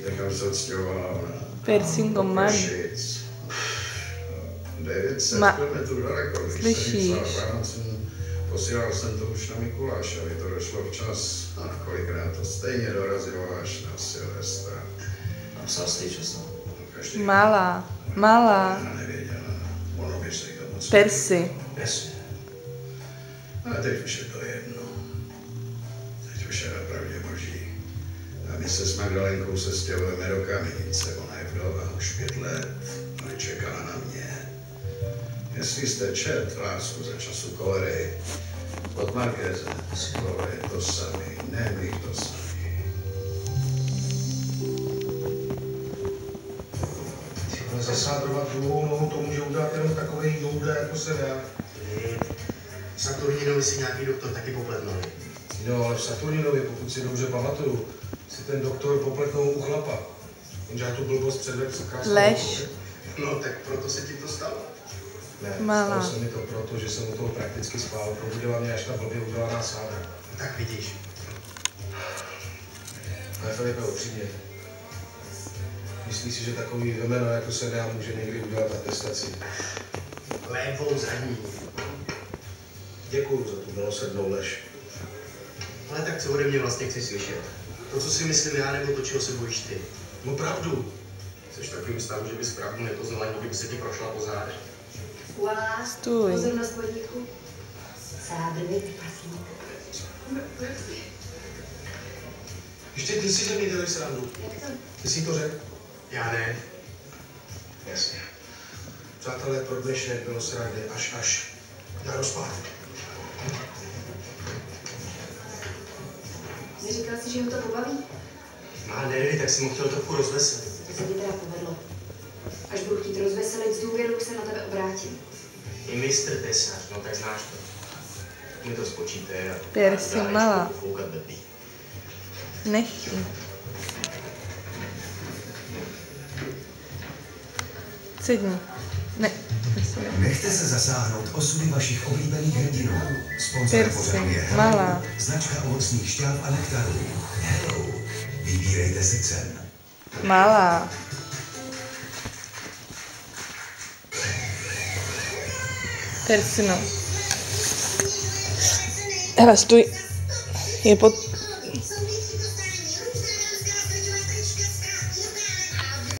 Víte, kam se odstěhovala ona? Persingo malý. 900 kilometrů daleko. Slyšíš? Posílal jsem to už na Mikuláše, aby to došlo včas. A kolikrát to stejně dorazilo až na Silvestra. Napsal jsi často. Malá. Ona nevěděla. Ono by se jí to moc... Persy. Jasně. A teď už je to jedno. Teď už je napravdě boží. A my se s Magdalenkou se stěhujeme do Kamenice. Ona je vdova už 5 let. No i čekala na mě. Jestli jste čet Lásku za času kolery od Markéze, to je to samý, nemlich to samý. Ale zasádrovat druhou nohu, to může udělat jenom takovej jouda, jako jsem já. Saturninovi si nějaký doktor taky popletnul. No, ale v Saturninovi, pokud si dobře pamatuju, si ten doktor popletnul u chlapa. Jenže já tu blbost předvedl se krásnou. Lež. No, tak proto se ti to stalo. Ne, Malá. stalo se mi to proto, že jsem u toho prakticky spál. Probudila mě až ta blbě udělaná sádra. Tak vidíš. Ale Filipe, upřímně. Myslíš si, že takový vemeno jako jsem já může někdy udělat atestaci? Levou zadní. Děkuju za tu milosrdnou lež. Ale tak co ode mě vlastně chci slyšet? To, co si myslím já, nebo to, čeho se bojíš ty? No pravdu. Jsi takovým stavu, že bys pravdu nepoznala, nebo by se ti prošla po zádech. Voilà, Stůj. pozornost vodníku. Sádrny, trpaslík. Ještě ty si ze mě dělej srandu. Jak to? Ty jsi to řekl? Já ne. Jasně. Přátelé, pro dnešek bylo srandy až na rozpad. Neříkal jsi, že ho to pobaví? Má nervy, tak si mu chtěl trochu rozveselit. To se ti teda povedlo. Až budu chtít rozveselit, s důvěrou se na tebe obrátím. I mistr tesař, no tak znáš to. Tak mi to spočíte a Persy dá malá. ještě foukat blbý. Nechy. Sedni. Ne. Nechte se zasáhnout osudy vašich oblíbených hrdinů. Sponzor Persy, pořadu je malá. Hello, značka ovocných šťáv a nektarů. Hello, vybírejte srdcem. Malá. Persino. Hele, stůj. Je pod...